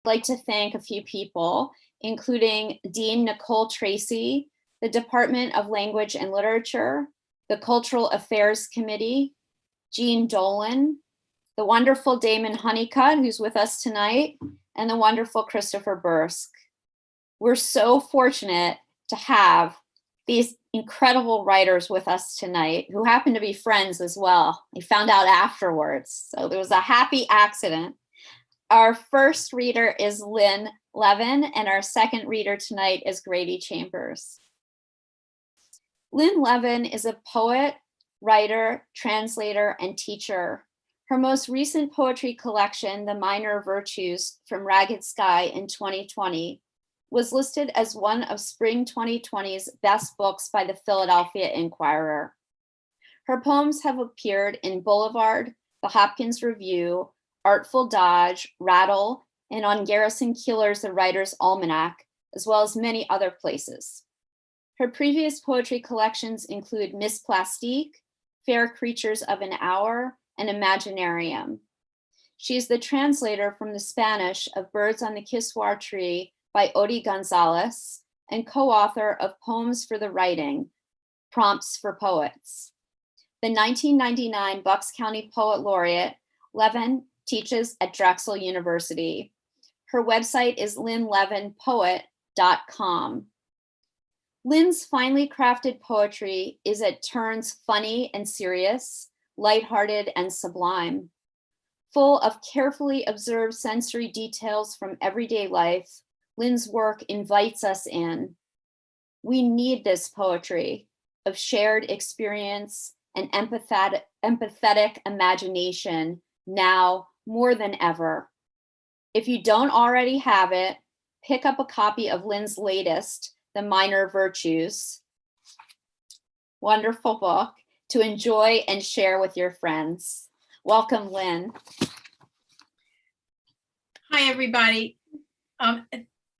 like to thank a few people, including Dean Nicole Tracy, the Department of Language and Literature, the Cultural Affairs Committee, Jean Dolan, the wonderful Damon Honeycutt, who's with us tonight, and the wonderful Christopher Bursk. We're so fortunate to have these incredible writers with us tonight who happen to be friends as well. We found out afterwards, so there was a happy accident. Our first reader is Lynn Levin, and our second reader tonight is Grady Chambers. Lynn Levin is a poet, writer, translator, and teacher. Her most recent poetry collection, The Minor Virtues from Ragged Sky in 2020, was listed as one of Spring 2020's best books by the Philadelphia Inquirer. Her poems have appeared in Boulevard, The Hopkins Review, Artful Dodge, Rattle, and on Garrison Keillor's The Writer's Almanac, as well as many other places. Her previous poetry collections include Miss Plastique, Fair Creatures of an Hour, and Imaginarium. She is the translator from the Spanish of Birds on the Kiswar Tree by Odi Gonzalez and co-author of Poems for the Writing, Prompts for Poets. The 1999 Bucks County Poet Laureate, Levin teaches at Drexel University. Her website is lynnlevinpoet.com. Lynn's finely crafted poetry is at turns funny and serious, lighthearted and sublime. Full of carefully observed sensory details from everyday life, Lynn's work invites us in. We need this poetry of shared experience and empathetic imagination now more than ever. If you don't already have it, pick up a copy of Lynn's latest, The Minor Virtues. Wonderful book to enjoy and share with your friends. Welcome, Lynn. Hi, everybody.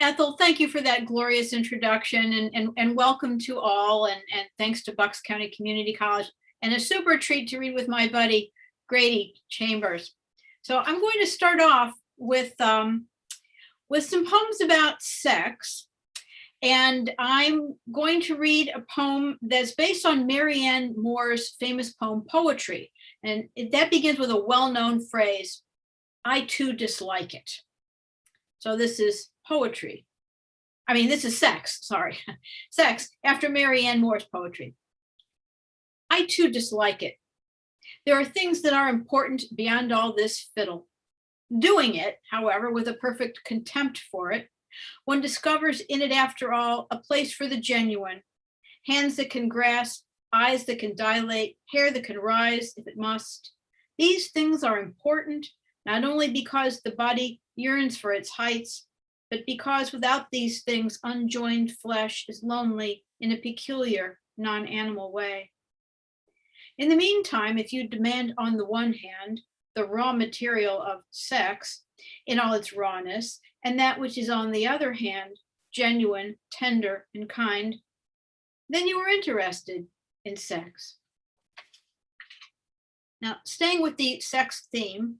Ethel, thank you for that glorious introduction and welcome to all and thanks to Bucks County Community College and a super treat to read with my buddy, Grady Chambers. So I'm going to start off with some poems about sex. And I'm going to read a poem that's based on Marianne Moore's famous poem, Poetry. And that begins with a well-known phrase, I too dislike it. So this is poetry. I mean, this is sex, sorry. Sex after Marianne Moore's poetry. I too dislike it. There are things that are important beyond all this fiddle. Doing it, however, with a perfect contempt for it, one discovers in it, after all, a place for the genuine. Hands that can grasp, eyes that can dilate, hair that can rise if it must. These things are important, not only because the body yearns for its heights, but because without these things, unjoined flesh is lonely in a peculiar, non-animal way. In the meantime, if you demand on the one hand, the raw material of sex in all its rawness, and that which is on the other hand, genuine, tender, and kind, then you are interested in sex. Now, staying with the sex theme,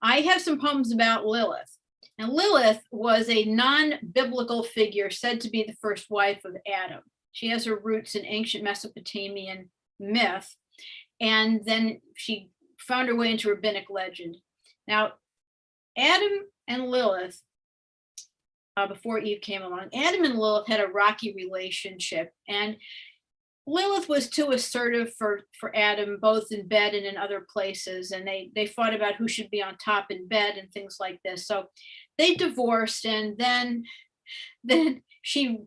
I have some poems about Lilith. And Lilith was a non-biblical figure said to be the first wife of Adam. She has her roots in ancient Mesopotamian myth, and then she found her way into rabbinic legend. Now, Adam and Lilith, before Eve came along, Adam and Lilith had a rocky relationship, and Lilith was too assertive for Adam, both in bed and in other places, and they fought about who should be on top in bed and things like this. So they divorced, and then she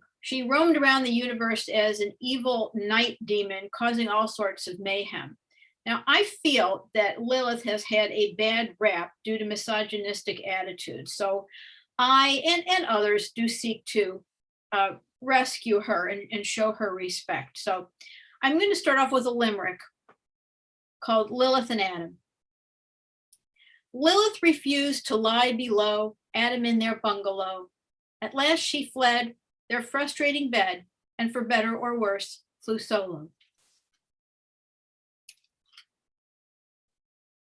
roamed around the universe as an evil night demon, causing all sorts of mayhem. Now, I feel that Lilith has had a bad rap due to misogynistic attitudes. So I and others do seek to rescue her and show her respect. So I'm going to start off with a limerick called Lilith and Adam. Lilith refused to lie below Adam in their bungalow. At last she fled their frustrating bed and for better or worse flew solo.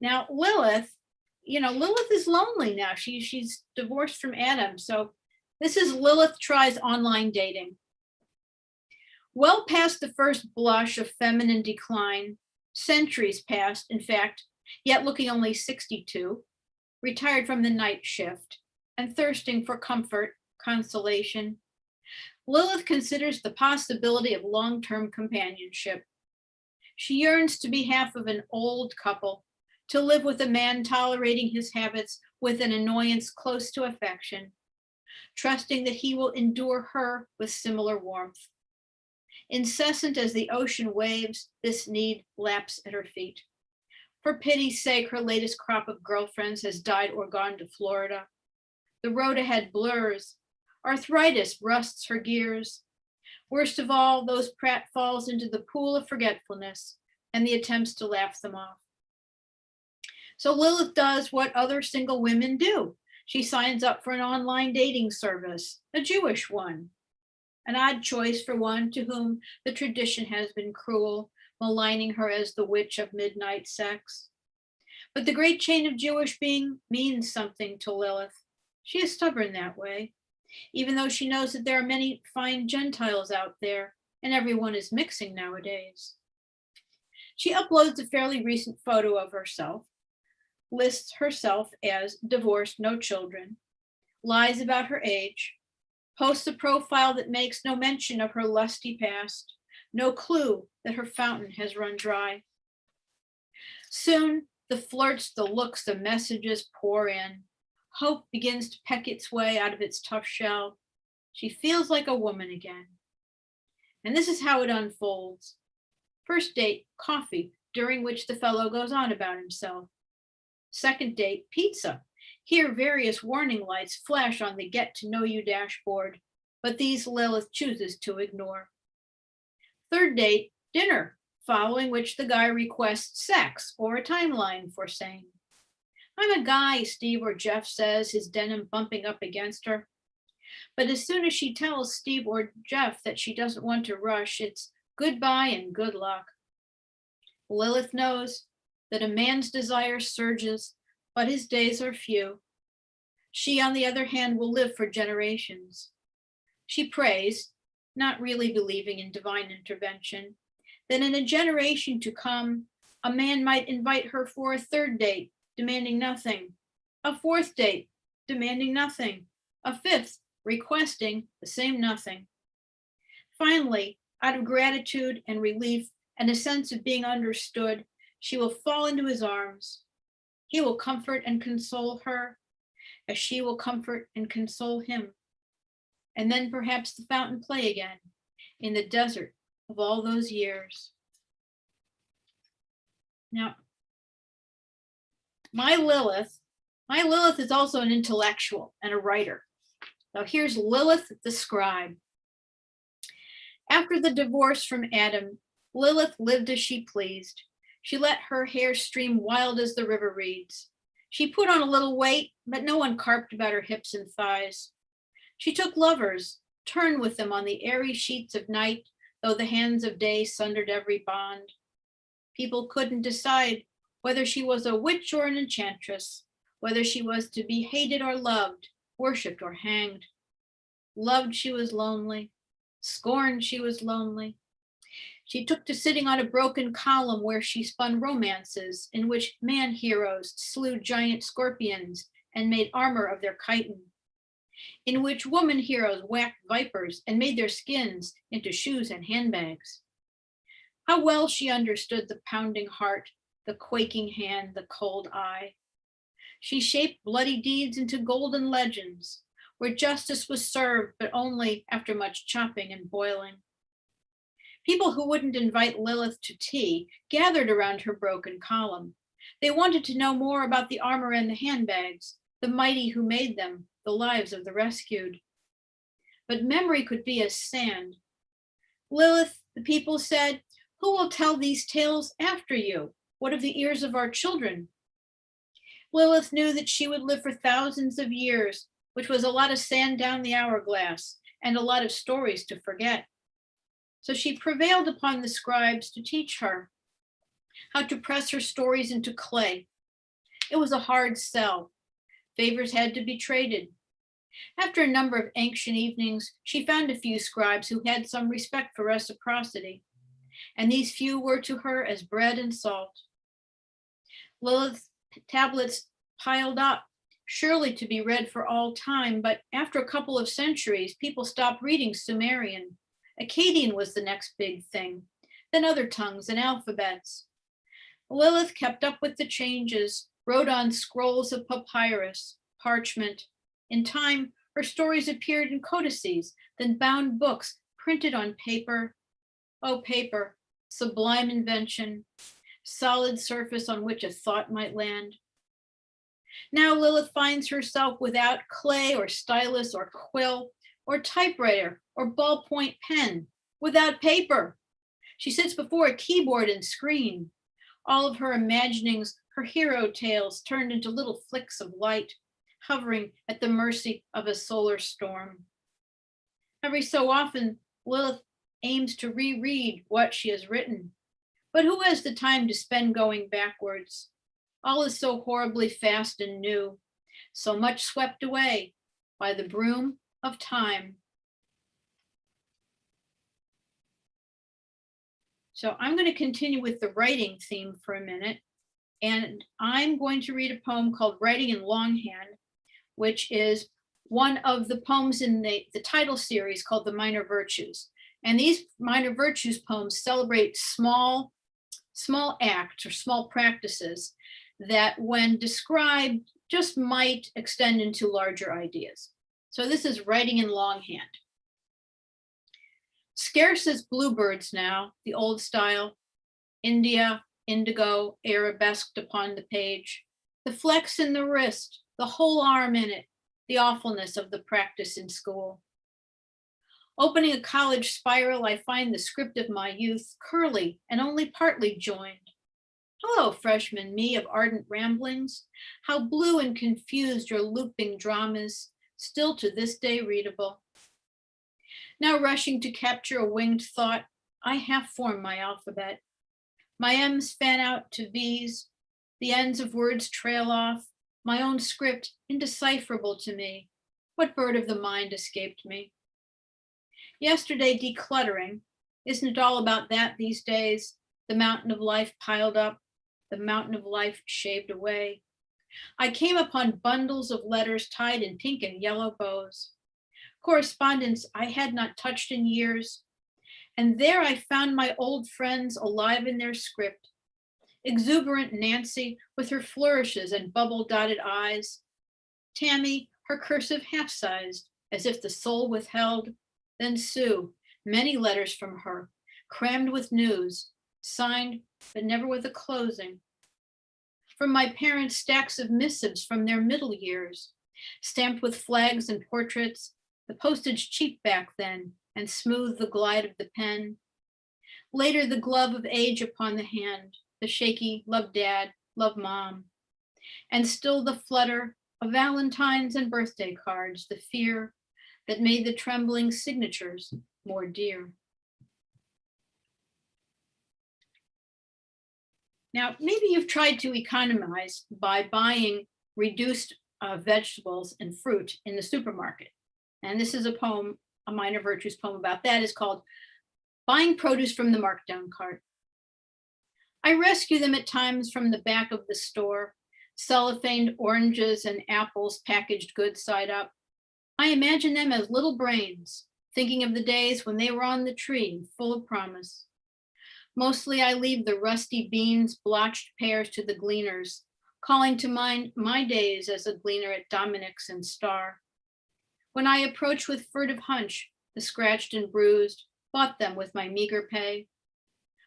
Now, Lilith Lilith is lonely now. She's divorced from Adam. So this is Lilith tries online dating. Well past the first blush of feminine decline, centuries passed, in fact, yet looking only 62, retired from the night shift and thirsting for comfort, consolation, Lilith considers the possibility of long-term companionship. She yearns to be half of an old couple, to live with a man tolerating his habits with an annoyance close to affection, trusting that he will endure her with similar warmth. Incessant as the ocean waves, this need laps at her feet. For pity's sake, her latest crop of girlfriends has died or gone to Florida. The road ahead blurs. Arthritis rusts her gears. Worst of all, those pratfalls into the pool of forgetfulness and the attempts to laugh them off. So Lilith does what other single women do. She signs up for an online dating service, a Jewish one. An odd choice for one to whom the tradition has been cruel, maligning her as the witch of midnight sex. But the great chain of Jewish being means something to Lilith. She is stubborn that way, even though she knows that there are many fine Gentiles out there, and everyone is mixing nowadays. She uploads a fairly recent photo of herself, lists herself as divorced, no children, lies about her age, posts a profile that makes no mention of her lusty past, no clue that her fountain has run dry. Soon, the flirts, the looks, the messages pour in. Hope begins to peck its way out of its tough shell. She feels like a woman again. And this is how it unfolds. First date, coffee, during which the fellow goes on about himself. Second date, pizza. Here, various warning lights flash on the get to know you dashboard, but these Lilith chooses to ignore. Third date, dinner, following which the guy requests sex or a timeline for saying, I'm a guy, Steve or Jeff says, his denim bumping up against her. But as soon as she tells Steve or Jeff that she doesn't want to rush, it's goodbye and good luck. Lilith knows that a man's desire surges, but his days are few. She, on the other hand, will live for generations. She prays, not really believing in divine intervention, that in a generation to come, a man might invite her for a third date, demanding nothing, a fourth date, demanding nothing, a fifth, requesting the same nothing. Finally, out of gratitude and relief and a sense of being understood, she will fall into his arms. He will comfort and console her, as she will comfort and console him. And then perhaps the fountain play again in the desert of all those years. Now, my Lilith is also an intellectual and a writer. Now here's Lilith the Scribe. After the divorce from Adam, Lilith lived as she pleased. She let her hair stream wild as the river reeds. She put on a little weight, but no one carped about her hips and thighs. She took lovers, turned with them on the airy sheets of night, though the hands of day sundered every bond. People couldn't decide whether she was a witch or an enchantress, whether she was to be hated or loved, worshipped or hanged. Loved, she was lonely. Scorned, she was lonely. She took to sitting on a broken column where she spun romances in which man heroes slew giant scorpions and made armor of their chitin, in which woman heroes whacked vipers and made their skins into shoes and handbags. How well she understood the pounding heart, the quaking hand, the cold eye. She shaped bloody deeds into golden legends, where justice was served, but only after much chopping and boiling. People who wouldn't invite Lilith to tea gathered around her broken column. They wanted to know more about the armor and the handbags, the mighty who made them, the lives of the rescued. But memory could be as sand. Lilith, the people said, who will tell these tales after you? What of the ears of our children? Lilith knew that she would live for thousands of years, which was a lot of sand down the hourglass and a lot of stories to forget. So she prevailed upon the scribes to teach her how to press her stories into clay, It was a hard sell. Favors had to be traded. After a number of ancient evenings, she found a few scribes who had some respect for reciprocity, and these few were to her as bread and salt. Lilith's tablets piled up, surely to be read for all time, but after a couple of centuries, people stopped reading Sumerian. Akkadian was the next big thing, then other tongues and alphabets. Lilith kept up with the changes, wrote on scrolls of papyrus, parchment. In time, her stories appeared in codices, then bound books printed on paper. Oh, paper, sublime invention, solid surface on which a thought might land. Now Lilith finds herself without clay or stylus or quill or typewriter or ballpoint pen, without paper. She sits before a keyboard and screen. All of her imaginings, her hero tales turned into little flicks of light, hovering at the mercy of a solar storm. Every so often, Lilith aims to reread what she has written. But who has the time to spend going backwards? All is so horribly fast and new, so much swept away by the broom of time. So I'm going to continue with the writing theme for a minute, and I'm going to read a poem called Writing in Longhand, which is one of the poems in the title series called The Minor Virtues. And these Minor Virtues poems celebrate small acts or small practices that, when described, just might extend into larger ideas. So this is Writing in Longhand. Scarce as bluebirds now, the old style, India, indigo, arabesqued upon the page, the flex in the wrist, the whole arm in it, the awfulness of the practice in school. Opening a college spiral, I find the script of my youth curly and only partly joined. Hello, freshman me of ardent ramblings. How blue and confused your looping dramas, still to this day readable. Now rushing to capture a winged thought, I half form my alphabet. My M's fan out to V's, the ends of words trail off, my own script indecipherable to me. What bird of the mind escaped me? Yesterday decluttering, isn't it all about that these days? The mountain of life piled up, the mountain of life shaved away. I came upon bundles of letters tied in pink and yellow bows. Correspondence I had not touched in years. And there I found my old friends alive in their script. Exuberant Nancy with her flourishes and bubble-dotted eyes. Tammy, her cursive half-sized, as if the soul withheld. Then Sue, many letters from her, crammed with news, signed but never with a closing. From my parents, stacks of missives from their middle years, stamped with flags and portraits, the postage cheap back then, and smooth the glide of the pen. Later, the glove of age upon the hand, the shaky, love dad, love mom. And still the flutter of Valentines and birthday cards, the fear that made the trembling signatures more dear. Now, maybe you've tried to economize by buying reduced vegetables and fruit in the supermarket. And this is a poem, a Minor Virtues poem about that. Is called Buying Produce from the Markdown Cart. I rescue them at times from the back of the store, cellophaned oranges and apples packaged good side up. I imagine them as little brains, thinking of the days when they were on the tree, full of promise. Mostly I leave the rusty beans, blotched pears to the gleaners, calling to mind my days as a gleaner at Dominic's and Star. When I approach with furtive hunch, the scratched and bruised, bought them with my meager pay.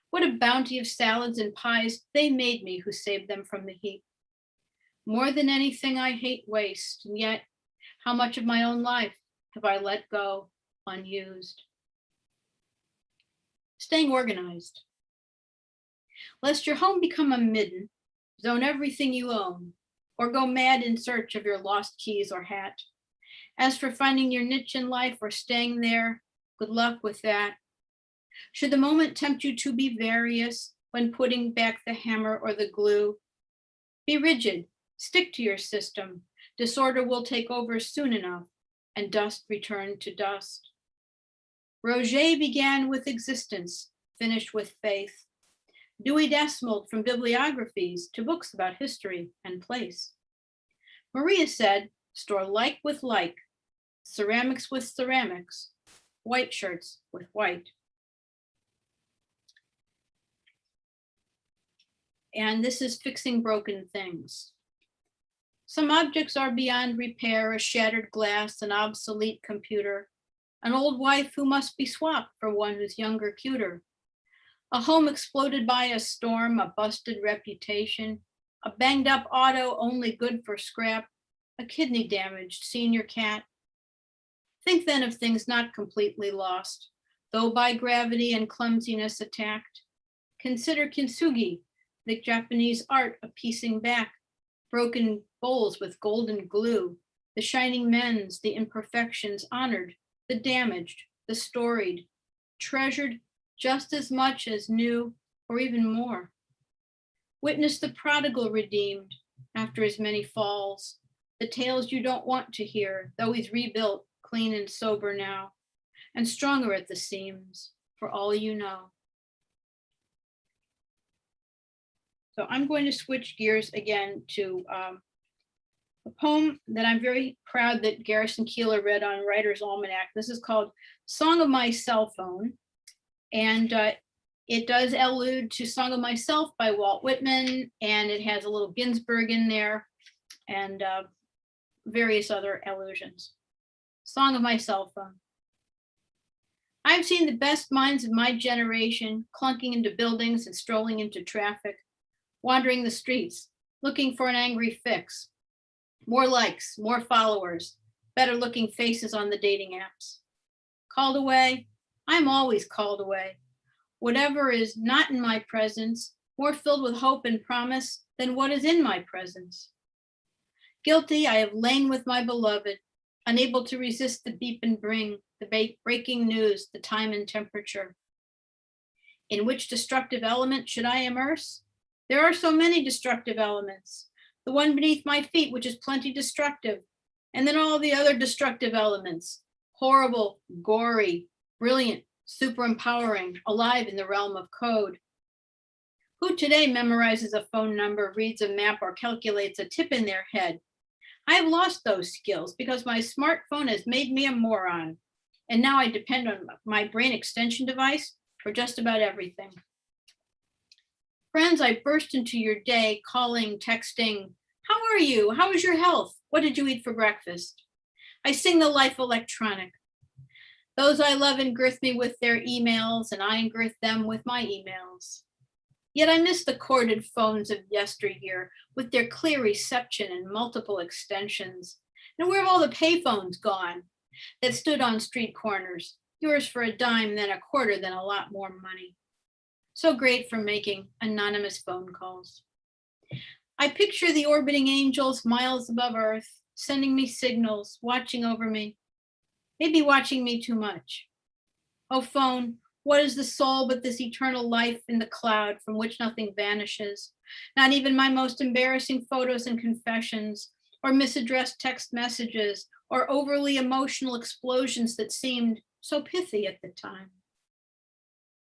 What a bounty of salads and pies they made me who saved them from the heap. More than anything, I hate waste, and yet how much of my own life have I let go unused? Staying organized. Lest your home become a midden, zone everything you own, or go mad in search of your lost keys or hat. As for finding your niche in life or staying there, good luck with that. Should the moment tempt you to be various when putting back the hammer or the glue, be rigid, Stick to your system. Disorder will take over soon enough, and dust return to dust. Roget began with existence, finished with faith. Dewey Decimaled from bibliographies to books about history and place. Maria said, store like with like, ceramics with ceramics, white shirts with white. And this is fixing broken things. Some objects are beyond repair, a shattered glass, an obsolete computer, an old wife who must be swapped for one who's younger, cuter. A home exploded by a storm, a busted reputation, a banged up auto only good for scrap, a kidney damaged senior cat. Think then of things not completely lost, though by gravity and clumsiness attacked. Consider kintsugi, the Japanese art of piecing back, broken bowls with golden glue, the shining mends, the imperfections honored, the damaged, the storied, treasured just as much as new or even more. Witness the prodigal redeemed after his many falls, the tales you don't want to hear, though he's rebuilt clean and sober now, and stronger at the seams, for all you know. So I'm going to switch gears again to a poem that I'm very proud that Garrison Keillor read on Writer's Almanac. This is called Song of My Cell Phone. And it does allude to Song of Myself by Walt Whitman, and it has a little Ginsberg in there and various other allusions. Song of My Cell Phone. I've seen the best minds of my generation clunking into buildings and strolling into traffic, wandering the streets, looking for an angry fix. More likes, more followers, better looking faces on the dating apps. Called away? I'm always called away. Whatever is not in my presence, more filled with hope and promise than what is in my presence. Guilty, I have lain with my beloved, unable to resist the beep and bring, the breaking news, the time and temperature. In which destructive element should I immerse? There are so many destructive elements. The one beneath my feet, which is plenty destructive, and then all the other destructive elements, horrible, gory, brilliant, super empowering, alive in the realm of code. Who today memorizes a phone number, reads a map, or calculates a tip in their head? I have lost those skills because my smartphone has made me a moron. And now I depend on my brain extension device for just about everything. Friends, I burst into your day calling, texting, how are you? How is your health? What did you eat for breakfast? I sing the life electronic. Those I love engirth me with their emails, and I engirth them with my emails. Yet I miss the corded phones of yesteryear with their clear reception and multiple extensions. And where have all the payphones gone that stood on street corners, yours for a dime, then a quarter, then a lot more money? So great for making anonymous phone calls. I picture the orbiting angels miles above Earth, sending me signals, watching over me, maybe watching me too much. Oh, phone, what is the soul but this eternal life in the cloud from which nothing vanishes? Not even my most embarrassing photos and confessions, or misaddressed text messages, or overly emotional explosions that seemed so pithy at the time.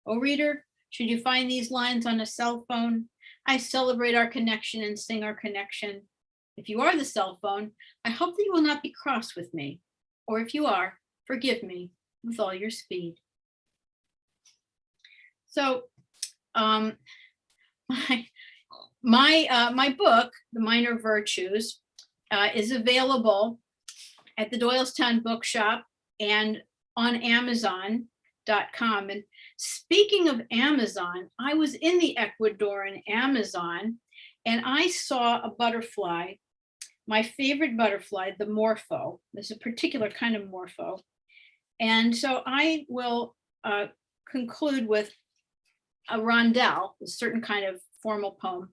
Oh, reader, should you find these lines on a cell phone, I celebrate our connection and sing our connection. If you are the cell phone, I hope that you will not be cross with me. Or if you are, forgive me with all your speed. So my book, The Minor Virtues, is available at the Doylestown Bookshop and on Amazon.com. And speaking of Amazon, I was in the Ecuadorian Amazon and I saw a butterfly, my favorite butterfly, the morpho. This is a particular kind of morpho. And so I will conclude with a rondel, a certain kind of formal poem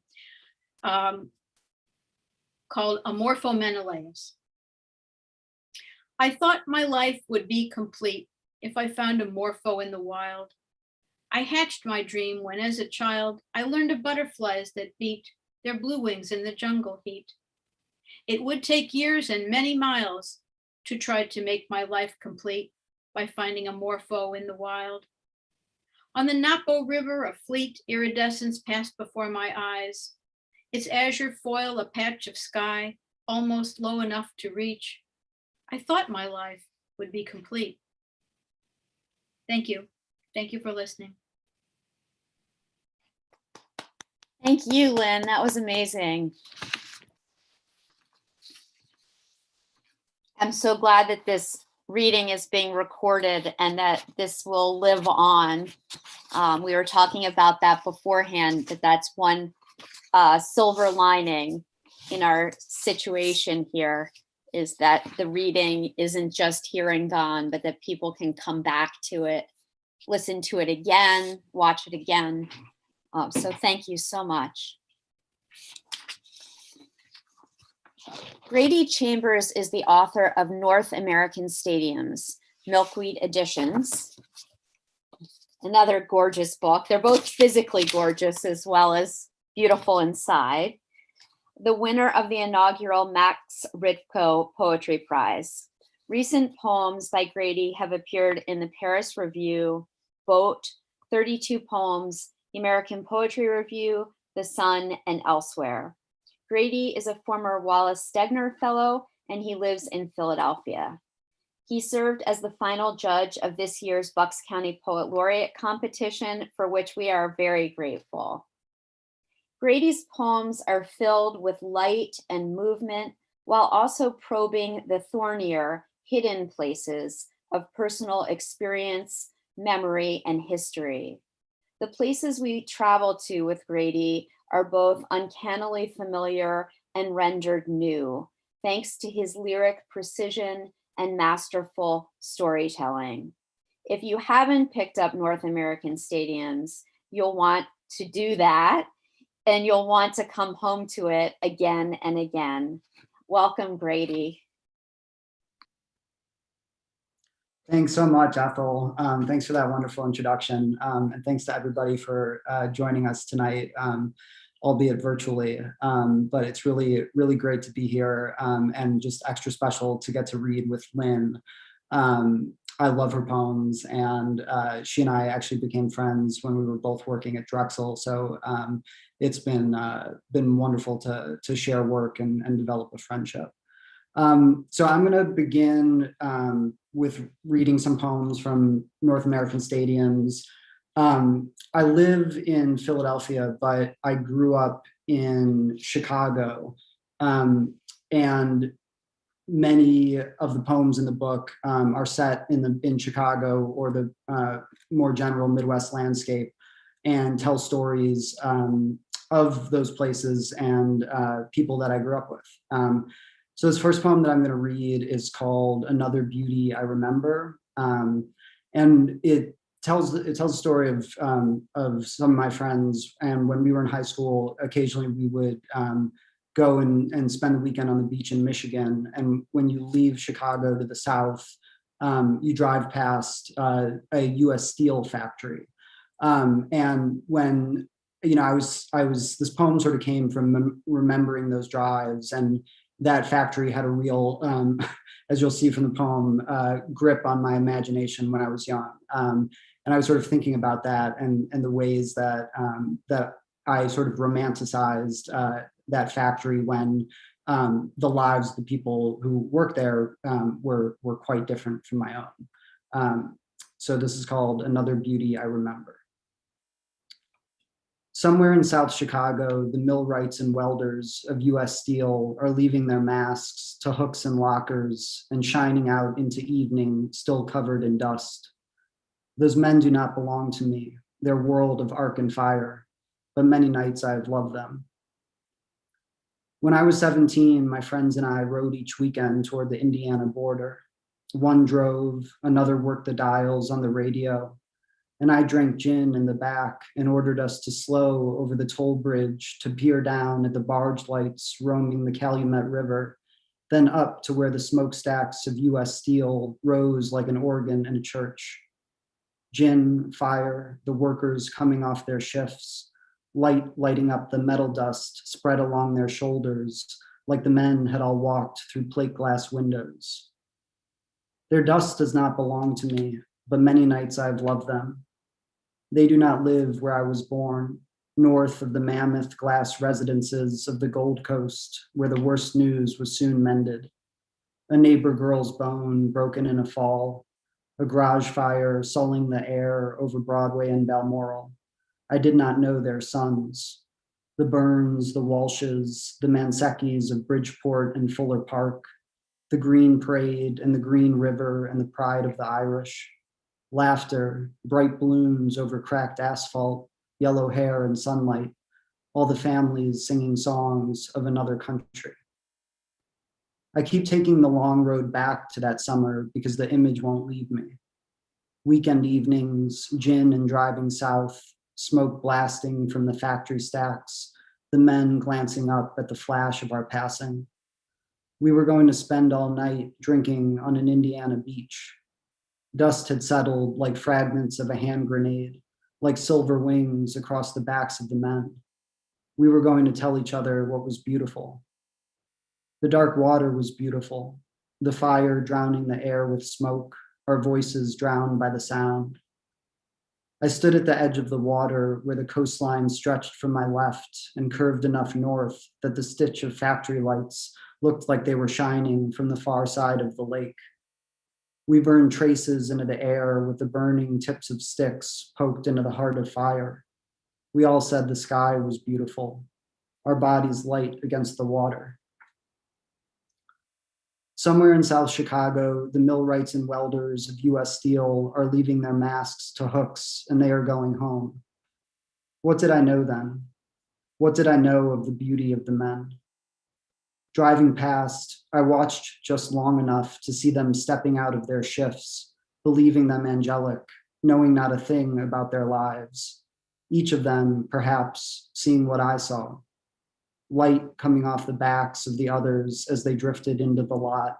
called Amorpho Menelaus. I thought my life would be complete if I found a morpho in the wild. I hatched my dream when as a child, I learned of butterflies that beat their blue wings in the jungle heat. It would take years and many miles to try to make my life complete by finding a morpho in the wild. On the Napo River, a fleet iridescence passed before my eyes. Its azure foil a patch of sky, almost low enough to reach. I thought my life would be complete. Thank you. Thank you for listening. Thank you, Lynn. That was amazing. I'm so glad that this reading is being recorded and that this will live on. We were talking about that beforehand, that that's one silver lining in our situation here, is that the reading isn't just here and gone, but that people can come back to it, listen to it again, watch it again. So thank you so much. Grady Chambers is the author of North American Stadiums, Milkweed Editions. Another gorgeous book. They're both physically gorgeous as well as beautiful inside. The winner of the inaugural Max Ritko Poetry Prize. Recent poems by Grady have appeared in the Paris Review, Boat, 32 Poems, the American Poetry Review, The Sun, and elsewhere. Grady is a former Wallace Stegner Fellow, and he lives in Philadelphia. He served as the final judge of this year's Bucks County Poet Laureate competition, for which we are very grateful. Grady's poems are filled with light and movement, while also probing the thornier, hidden places of personal experience, memory, and history. The places we travel to with Grady are both uncannily familiar and rendered new, thanks to his lyric precision and masterful storytelling. If you haven't picked up North American Stadiums, you'll want to do that, and you'll want to come home to it again and again. Welcome, Grady. Thanks so much, Ethel. Thanks for that wonderful introduction. And thanks to everybody for joining us tonight, albeit virtually. But it's really, really great to be here, and just extra special to get to read with Lynn. I love her poems, and she and I actually became friends when we were both working at Drexel. So it's been wonderful to share work and develop a friendship. So I'm going to begin with reading some poems from North American Stadiums. I live in Philadelphia, but I grew up in Chicago, and many of the poems in the book are set in Chicago or the more general Midwest landscape, and tell stories of those places and people that I grew up with. So this first poem that I'm going to read is called "Another Beauty I Remember," and it tells a story of some of my friends. And when we were in high school, occasionally we would go and spend the weekend on the beach in Michigan. And when you leave Chicago to the south, you drive past a U.S. Steel factory. And when I was this poem sort of came from remembering those drives, and that factory had a real, as you'll see from the poem, grip on my imagination when I was young. And I was sort of thinking about that and the ways that that I sort of romanticized that factory when the lives of the people who worked there were quite different from my own. So this is called "Another Beauty I Remember." Somewhere in South Chicago, the millwrights and welders of U.S. Steel are leaving their masks to hooks and lockers and shining out into evening, still covered in dust. Those men do not belong to me, their world of arc and fire, but many nights I have loved them. When I was 17, my friends and I rode each weekend toward the Indiana border. One drove, another worked the dials on the radio, and I drank gin in the back and ordered us to slow over the toll bridge to peer down at the barge lights roaming the Calumet River, then up to where the smokestacks of U.S. Steel rose like an organ in a church. Gin, fire, the workers coming off their shifts, light lighting up the metal dust spread along their shoulders, like the men had all walked through plate glass windows. Their dust does not belong to me, but many nights I've loved them. They do not live where I was born, north of the mammoth glass residences of the Gold Coast, where the worst news was soon mended. A neighbor girl's bone broken in a fall, a garage fire sullying the air over Broadway and Balmoral. I did not know their sons. The Burns, the Walshes, the Manseckis of Bridgeport and Fuller Park, the Green Parade and the Green River and the pride of the Irish. Laughter, bright balloons over cracked asphalt, yellow hair and sunlight, all the families singing songs of another country. I keep taking the long road back to that summer because the image won't leave me. Weekend evenings, gin and driving south, smoke blasting from the factory stacks, the men glancing up at the flash of our passing. We were going to spend all night drinking on an Indiana beach. Dust had settled like fragments of a hand grenade, like silver wings across the backs of the men. We were going to tell each other what was beautiful. The dark water was beautiful, the fire drowning the air with smoke, our voices drowned by the sound. I stood at the edge of the water where the coastline stretched from my left and curved enough north that the stitch of factory lights looked like they were shining from the far side of the lake. We burned traces into the air with the burning tips of sticks poked into the heart of fire. We all said the sky was beautiful, our bodies light against the water. Somewhere in South Chicago, the millwrights and welders of US Steel are leaving their masks to hooks and they are going home. What did I know then? What did I know of the beauty of the men? Driving past, I watched just long enough to see them stepping out of their shifts, believing them angelic, knowing not a thing about their lives. Each of them, perhaps, seeing what I saw. Light coming off the backs of the others as they drifted into the lot,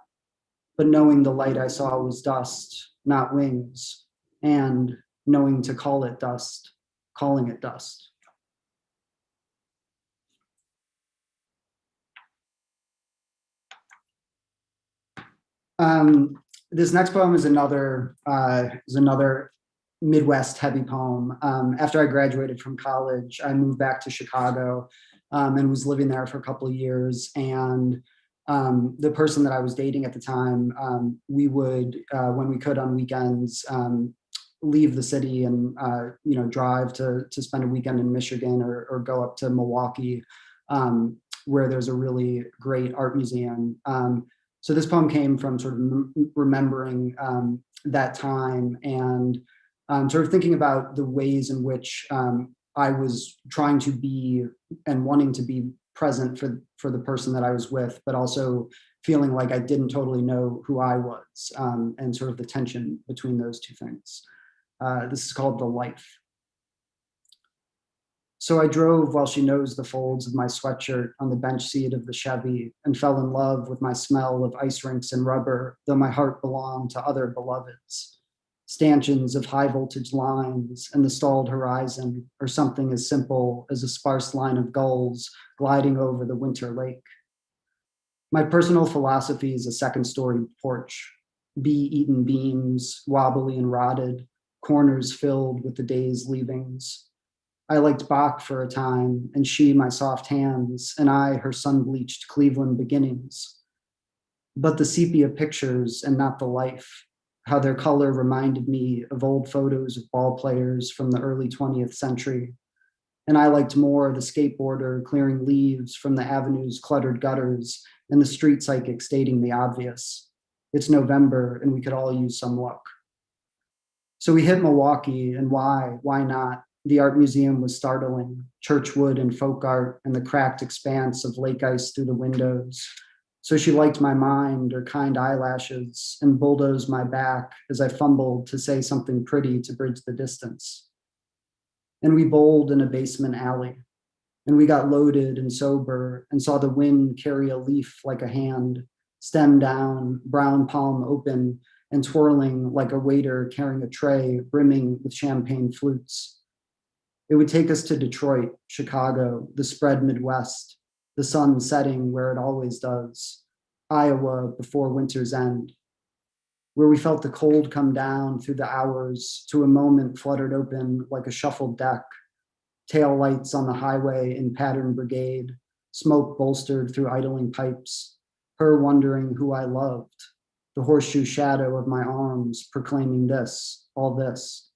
but knowing the light I saw was dust, not wings, and knowing to call it dust, calling it dust. This next poem is another Midwest heavy poem. After I graduated from college, I moved back to Chicago and was living there for a couple of years. And the person that I was dating at the time, we would, when we could on weekends, leave the city and drive to spend a weekend in Michigan or go up to Milwaukee, where there's a really great art museum. So this poem came from sort of remembering that time and sort of thinking about the ways in which I was trying to be and wanting to be present for the person that I was with, but also feeling like I didn't totally know who I was, and sort of the tension between those two things. This is called The Life. So I drove while she nosed the folds of my sweatshirt on the bench seat of the Chevy and fell in love with my smell of ice rinks and rubber, though my heart belonged to other beloveds. Stanchions of high voltage lines and the stalled horizon, or something as simple as a sparse line of gulls gliding over the winter lake. My personal philosophy is a second-story porch, bee-eaten beams, wobbly and rotted, corners filled with the day's leavings. I liked Bach for a time, and she my soft hands, and I her sun-bleached Cleveland beginnings. But the sepia pictures and not the life, how their color reminded me of old photos of ball players from the early 20th century. And I liked more the skateboarder clearing leaves from the avenue's cluttered gutters and the street psychic stating the obvious. It's November and we could all use some luck. So we hit Milwaukee, and why not? The art museum was startling, church wood and folk art and the cracked expanse of lake ice through the windows. So she liked my mind, her kind eyelashes, and bulldozed my back as I fumbled to say something pretty to bridge the distance. And we bowled in a basement alley, and we got loaded and sober and saw the wind carry a leaf like a hand, stem down, brown palm open, and twirling like a waiter carrying a tray brimming with champagne flutes. It would take us to Detroit, Chicago, the spread Midwest, the sun setting where it always does, Iowa before winter's end, where we felt the cold come down through the hours to a moment fluttered open like a shuffled deck, tail lights on the highway in pattern brigade, smoke bolstered through idling pipes, her wondering who I loved, the horseshoe shadow of my arms proclaiming this, all this.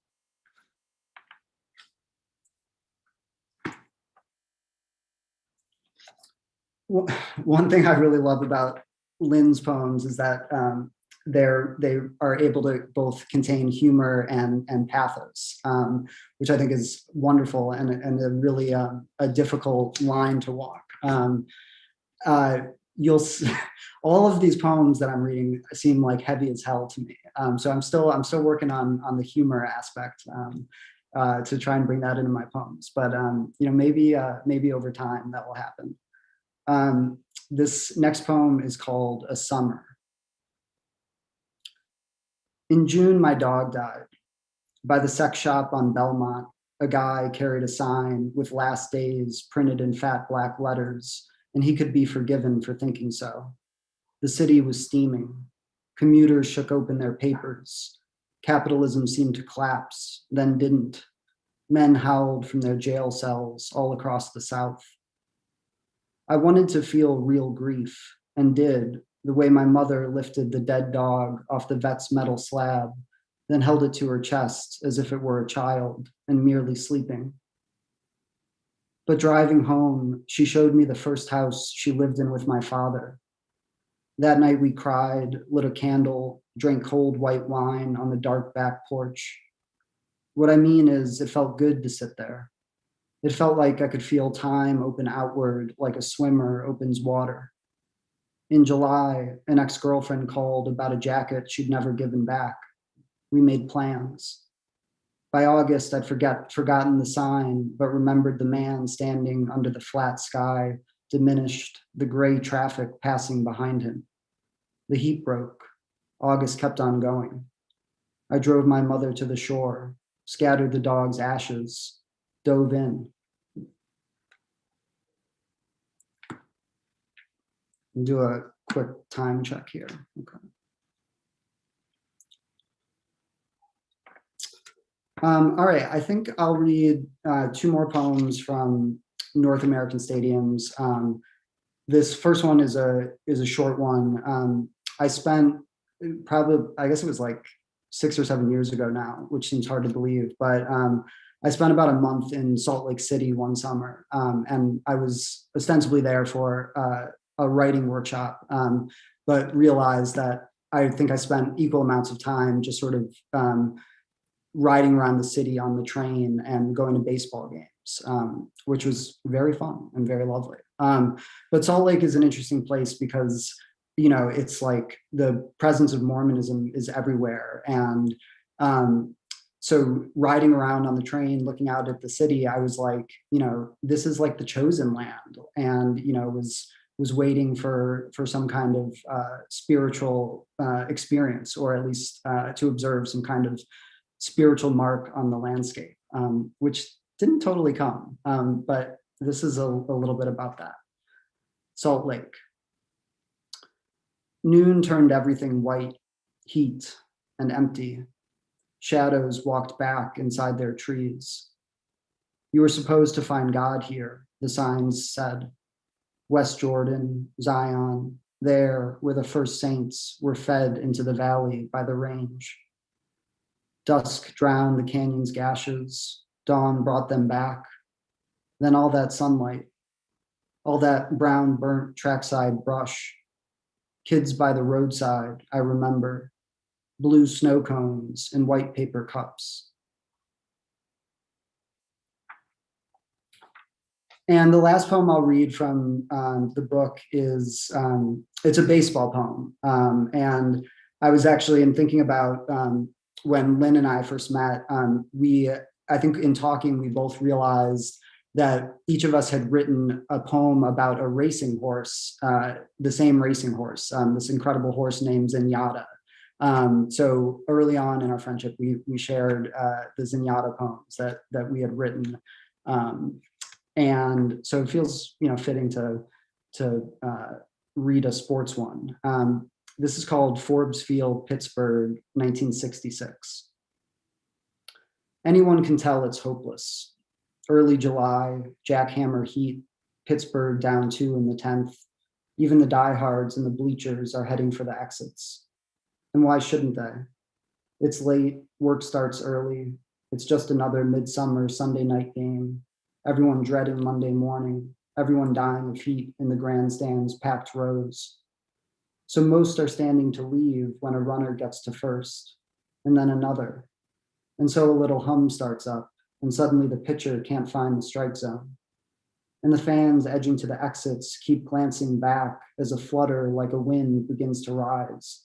One thing I really love about Lynn's poems is that they are able to both contain humor and pathos, which I think is wonderful and a really a difficult line to walk. You'll see, all of these poems that I'm reading seem like heavy as hell to me. So I'm still working on the humor aspect to try and bring that into my poems. But maybe over time that will happen. This next poem is called A Summer. In June, my dog died. By the sex shop on Belmont, a guy carried a sign with last days printed in fat black letters, and he could be forgiven for thinking so. The city was steaming. Commuters shook open their papers. Capitalism seemed to collapse, then didn't. Men howled from their jail cells all across the South. I wanted to feel real grief, and did, the way my mother lifted the dead dog off the vet's metal slab, then held it to her chest as if it were a child and merely sleeping. But driving home, she showed me the first house she lived in with my father. That night we cried, lit a candle, drank cold white wine on the dark back porch. What I mean is, it felt good to sit there. It felt like I could feel time open outward like a swimmer opens water. In July, an ex-girlfriend called about a jacket she'd never given back. We made plans. By August, I'd forgotten the sign, but remembered the man standing under the flat sky, diminished, the gray traffic passing behind him. The heat broke. August kept on going. I drove my mother to the shore, scattered the dog's ashes, dove in. We'll do a quick time check here. Okay. All right, I think I'll read two more poems from North American Stadiums. This first one is a short one. I spent probably, I guess it was like 6 or 7 years ago now, which seems hard to believe, but I spent about a month in Salt Lake City one summer, and I was ostensibly there for a writing workshop, but realized that I think I spent equal amounts of time just sort of riding around the city on the train and going to baseball games, which was very fun and very lovely. But Salt Lake is an interesting place because, it's like the presence of Mormonism is everywhere. And so riding around on the train, looking out at the city, I was like, this is like the chosen land. And, was waiting for some kind of spiritual experience, or at least to observe some kind of spiritual mark on the landscape, which didn't totally come, but this is a little bit about that. Salt Lake. Noon turned everything white, heat and empty. Shadows walked back inside their trees. You were supposed to find God here, the signs said. West Jordan, Zion, there where the first saints were fed into the valley by the range. Dusk drowned the canyon's gashes. Dawn brought them back. Then all that sunlight, all that brown burnt trackside brush. Kids by the roadside, I remember. Blue snow cones and white paper cups. And the last poem I'll read from the book is, it's a baseball poem. And I was actually, in thinking about when Lynn and I first met, I think in talking, we both realized that each of us had written a poem about a racing horse, the same racing horse, this incredible horse named Zenyatta. So early on in our friendship, we shared the Zenyatta poems that we had written. And so it feels, fitting to read a sports one. This is called Forbes Field, Pittsburgh, 1966. Anyone can tell it's hopeless. Early July, jackhammer heat, Pittsburgh down 2 in the 10th. Even the diehards in the bleachers are heading for the exits. And why shouldn't they? It's late, work starts early. It's just another midsummer Sunday night game. Everyone dreading Monday morning. Everyone dying of heat in the grandstand's packed rows. So most are standing to leave when a runner gets to first, and then another. And so a little hum starts up, and suddenly the pitcher can't find the strike zone. And the fans edging to the exits keep glancing back as a flutter like a wind begins to rise.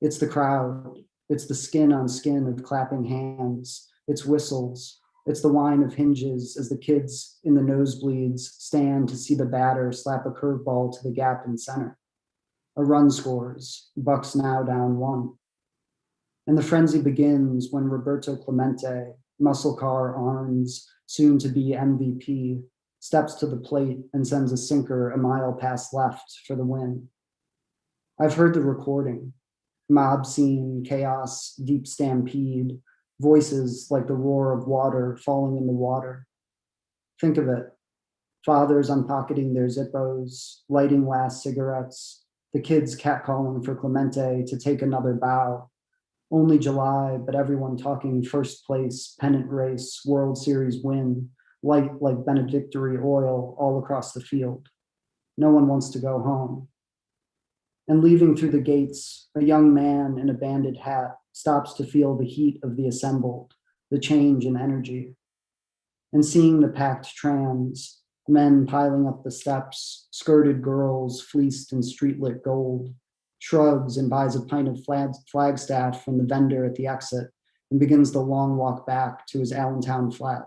It's the crowd. It's the skin on skin of clapping hands. It's whistles. It's the whine of hinges as the kids in the nosebleeds stand to see the batter slap a curveball to the gap in center. A run scores, Bucks now down 1. And the frenzy begins when Roberto Clemente, muscle car arms, soon to be MVP, steps to the plate and sends a sinker a mile past left for the win. I've heard the recording. Mob scene, chaos, deep stampede, voices like the roar of water falling in the water. Think of it. Fathers unpocketing their Zippos, lighting last cigarettes, the kids catcalling for Clemente to take another bow. Only July, but everyone talking first place, pennant race, World Series win, light like benedictory oil all across the field. No one wants to go home. And leaving through the gates, a young man in a banded hat stops to feel the heat of the assembled, the change in energy. And seeing the packed trams, men piling up the steps, skirted girls fleeced in streetlit gold, shrugs and buys a pint of Flagstaff from the vendor at the exit and begins the long walk back to his Allentown flat.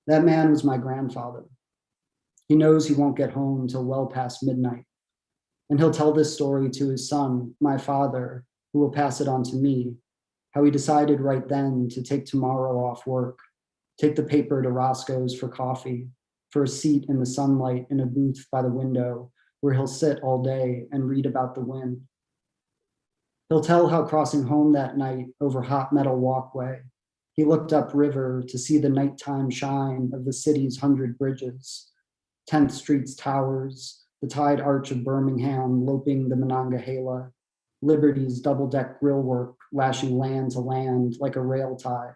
That man was my grandfather. He knows he won't get home till well past midnight. And he'll tell this story to his son, my father, who will pass it on to me, how he decided right then to take tomorrow off work, take the paper to Roscoe's for coffee, for a seat in the sunlight in a booth by the window where he'll sit all day and read about the wind. He'll tell how crossing home that night over hot metal walkway, he looked up river to see the nighttime shine of the city's 100 bridges, 10th Street's towers, the tide arch of Birmingham loping the Monongahela, Liberty's double-deck grillwork lashing land to land like a rail tie,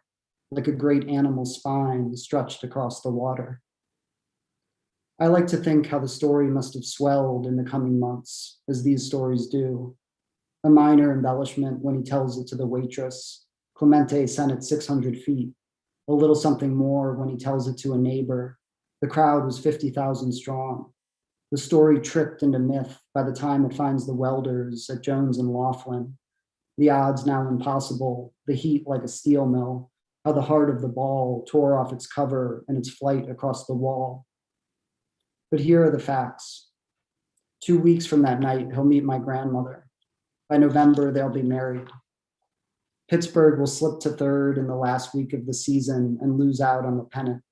like a great animal spine stretched across the water. I like to think how the story must have swelled in the coming months, as these stories do. A minor embellishment when he tells it to the waitress. Clemente sent it 600 feet. A little something more when he tells it to a neighbor. The crowd was 50,000 strong. The story tripped into myth by the time it finds the welders at Jones and Laughlin. The odds now impossible, the heat like a steel mill, how the heart of the ball tore off its cover and its flight across the wall. But here are the facts. 2 weeks from that night, he'll meet my grandmother. By November, they'll be married. Pittsburgh will slip to third in the last week of the season and lose out on the pennant.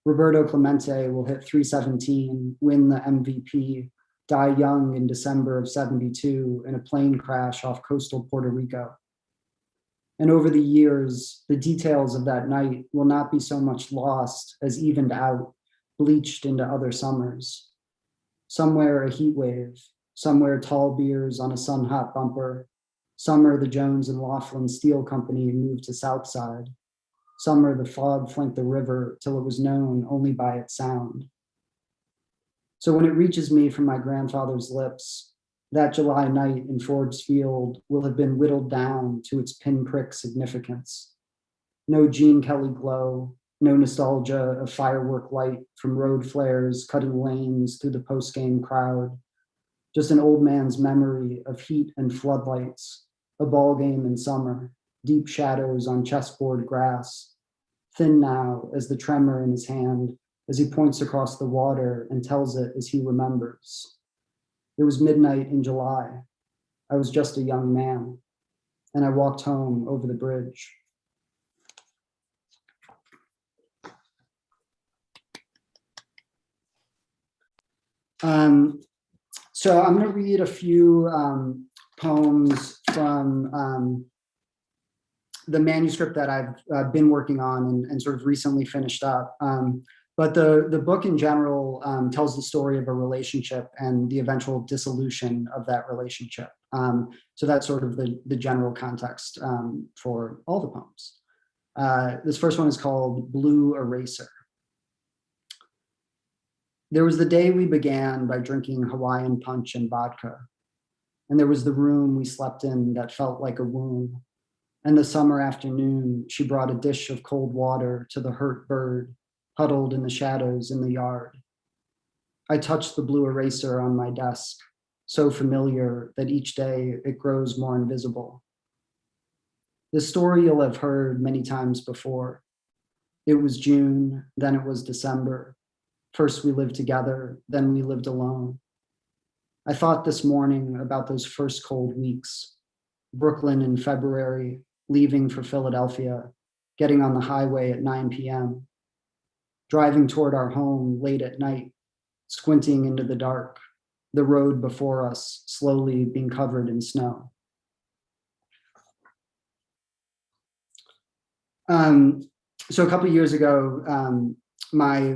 Roberto Clemente will hit .317, win the MVP, die young in December of '72 in a plane crash off coastal Puerto Rico. And over the years, the details of that night will not be so much lost as evened out, bleached into other summers. Somewhere a heat wave, somewhere tall beers on a sun-hot bumper. Summer the Jones and Laughlin Steel Company moved to Southside. Summer the fog flanked the river till it was known only by its sound. So when it reaches me from my grandfather's lips, that July night in Forbes Field will have been whittled down to its pinprick significance. No Gene Kelly glow, no nostalgia of firework light from road flares cutting lanes through the post-game crowd. Just an old man's memory of heat and floodlights, a ball game in summer, deep shadows on chessboard grass, thin now as the tremor in his hand as he points across the water and tells it as he remembers. It was midnight in July. I was just a young man, and I walked home over the bridge. So I'm going to read a few poems from the manuscript that I've been working on and sort of recently finished up. But the book in general tells the story of a relationship and the eventual dissolution of that relationship. So that's sort of the general context for all the poems. This first one is called Blue Eraser. There was the day we began by drinking Hawaiian punch and vodka. And there was the room we slept in that felt like a womb. And the summer afternoon, she brought a dish of cold water to the hurt bird, huddled in the shadows in the yard. I touched the blue eraser on my desk, so familiar that each day it grows more invisible. This story you'll have heard many times before. It was June, then it was December. First we lived together, then we lived alone. I thought this morning about those first cold weeks. Brooklyn in February, leaving for Philadelphia, getting on the highway at 9 p.m., driving toward our home late at night, squinting into the dark, the road before us slowly being covered in snow. So a couple of years ago, my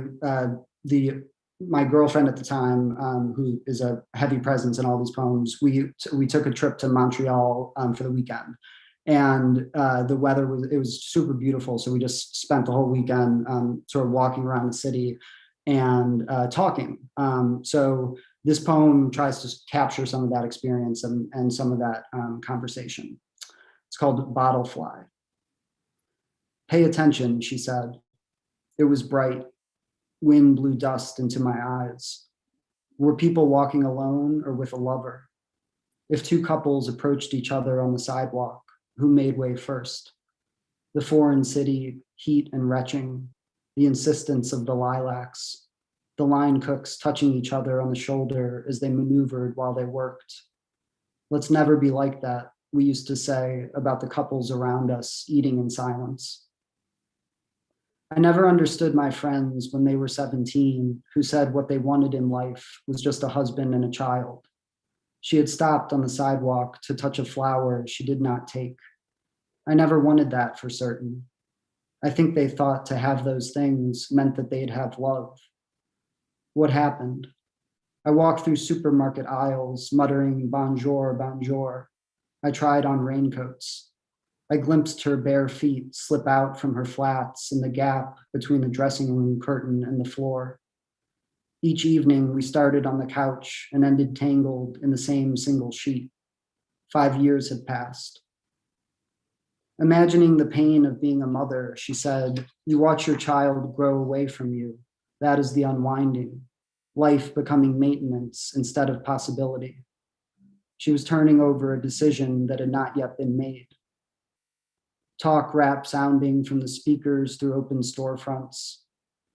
girlfriend at the time, who is a heavy presence in all these poems, we took a trip to Montreal for the weekend, and the weather was super beautiful. So we just spent the whole weekend sort of walking around the city and talking. So this poem tries to capture some of that experience and some of that conversation. It's called Bottlefly. Pay attention, she said. It was bright. Wind blew dust into my eyes. Were people walking alone or with a lover? If two couples approached each other on the sidewalk, who made way first? The foreign city, heat and retching, the insistence of the lilacs, the line cooks touching each other on the shoulder as they maneuvered while they worked. Let's never be like that, we used to say about the couples around us eating in silence. I never understood my friends when they were 17, who said what they wanted in life was just a husband and a child. She had stopped on the sidewalk to touch a flower she did not take. I never wanted that for certain. I think they thought to have those things meant that they'd have love. What happened? I walked through supermarket aisles, muttering bonjour, bonjour. I tried on raincoats. I glimpsed her bare feet slip out from her flats in the gap between the dressing room curtain and the floor. Each evening, we started on the couch and ended tangled in the same single sheet. 5 years had passed. Imagining the pain of being a mother, she said, you watch your child grow away from you. That is the unwinding, life becoming maintenance instead of possibility. She was turning over a decision that had not yet been made. Talk rap sounding from the speakers through open storefronts,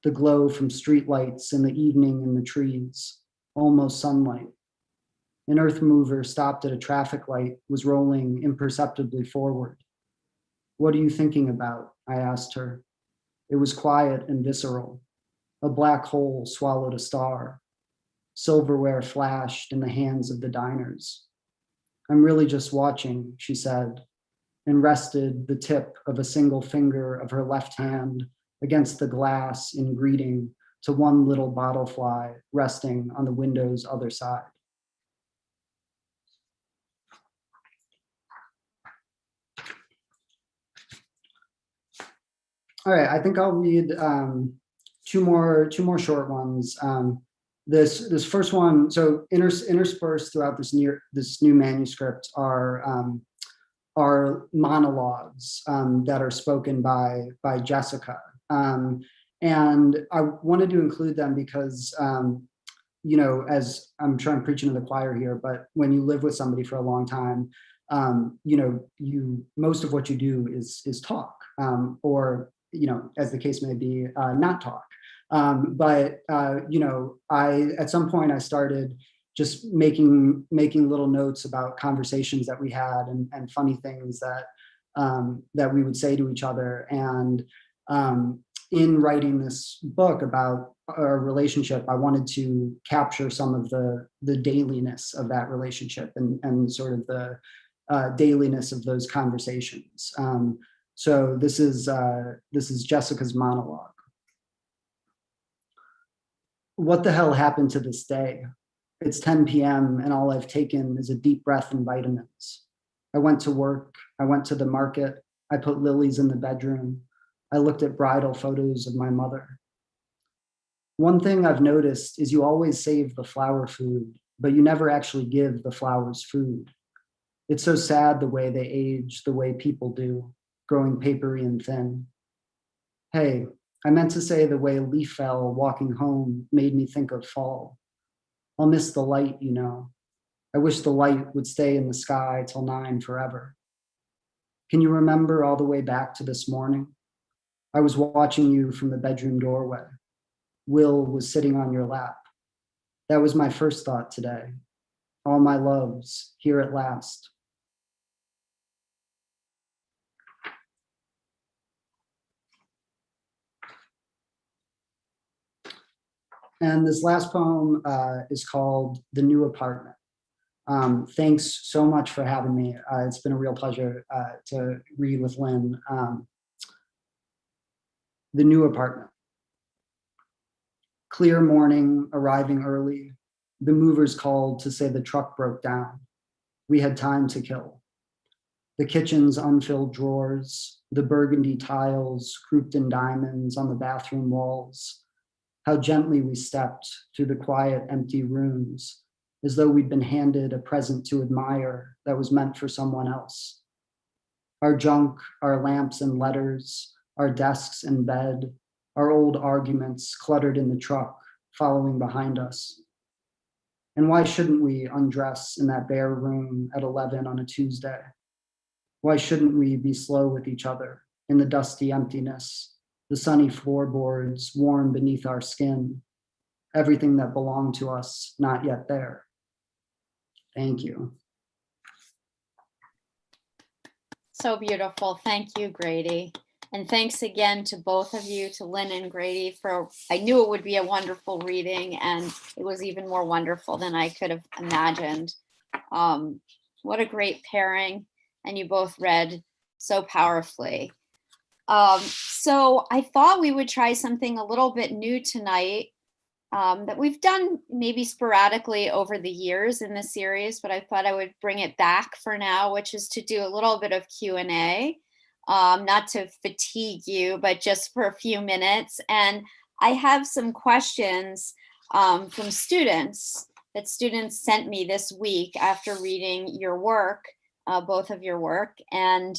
the glow from streetlights in the evening in the trees, almost sunlight. An earth mover stopped at a traffic light, was rolling imperceptibly forward. What are you thinking about? I asked her. It was quiet and visceral. A black hole swallowed a star. Silverware flashed in the hands of the diners. I'm really just watching, she said, and rested the tip of a single finger of her left hand against the glass in greeting to one little bottlefly resting on the window's other side. All right, I think I'll read two more short ones. This first one, so interspersed throughout this new manuscript are monologues that are spoken by Jessica. And I wanted to include them because, as I'm trying to preach into the choir here, but when you live with somebody for a long time, most of what you do is talk, or, as the case may be, not talk. But at some point I started just making little notes about conversations that we had and funny things that we would say to each other. And in writing this book about our relationship, I wanted to capture some of the dailiness of that relationship and sort of the dailiness of those conversations. So this is Jessica's monologue. What the hell happened to this day? It's 10 p.m. and all I've taken is a deep breath and vitamins. I went to work. I went to the market. I put lilies in the bedroom. I looked at bridal photos of my mother. One thing I've noticed is you always save the flower food, but you never actually give the flowers food. It's so sad the way they age, the way people do, growing papery and thin. Hey, I meant to say the way a leaf fell walking home made me think of fall. I'll miss the light, you know. I wish the light would stay in the sky till 9 forever. Can you remember all the way back to this morning? I was watching you from the bedroom doorway. Will was sitting on your lap. That was my first thought today. All my loves, here at last. And this last poem is called The New Apartment. Thanks so much for having me. It's been a real pleasure to read with Lynn. The New Apartment. Clear morning, arriving early. The movers called to say the truck broke down. We had time to kill. The kitchen's unfilled drawers, the burgundy tiles grouped in diamonds on the bathroom walls. How gently we stepped through the quiet, empty rooms, as though we'd been handed a present to admire that was meant for someone else. Our junk, our lamps and letters, our desks and bed, our old arguments cluttered in the truck, following behind us. And why shouldn't we undress in that bare room at 11 on a Tuesday? Why shouldn't we be slow with each other in the dusty emptiness, the sunny floorboards warm beneath our skin, everything that belonged to us not yet there? Thank you. So beautiful. Thank you, Grady. And thanks again to both of you, to Lynn and Grady, for, I knew it would be a wonderful reading, and it was even more wonderful than I could have imagined. What a great pairing, and you both read so powerfully. So I thought we would try something a little bit new tonight that we've done maybe sporadically over the years in the series, but I thought I would bring it back for now, which is to do a little bit of Q&A. Not to fatigue you, but just for a few minutes. And I have some questions from students that students sent me this week after reading your work, both of your work. And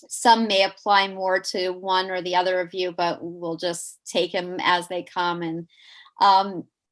some may apply more to one or the other of you, but we'll just take them as they come. And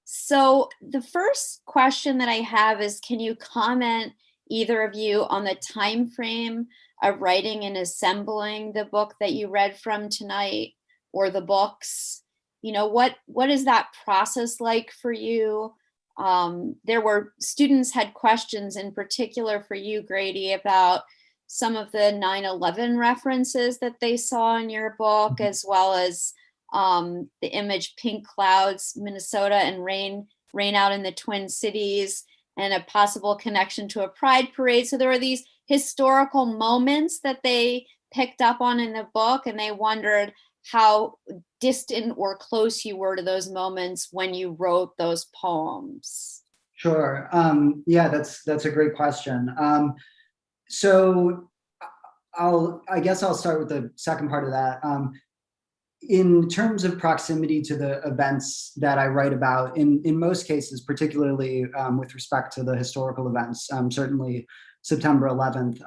so the first question that I have is, can you comment, either of you, on the time frame of writing and assembling the book that you read from tonight, or the books? You know, what is that process like for you? There were students had questions in particular for you, Grady, about some of the 9/11 references that they saw in your book, as well as the image Pink Clouds, Minnesota, and rain out in the Twin Cities, and a possible connection to a pride parade. So there were these historical moments that they picked up on in the book, and they wondered how distant or close you were to those moments when you wrote those poems. Sure. Yeah, that's a great question. So I guess I'll start with the second part of that. In terms of proximity to the events that I write about, in most cases, particularly with respect to the historical events, certainly September 11th,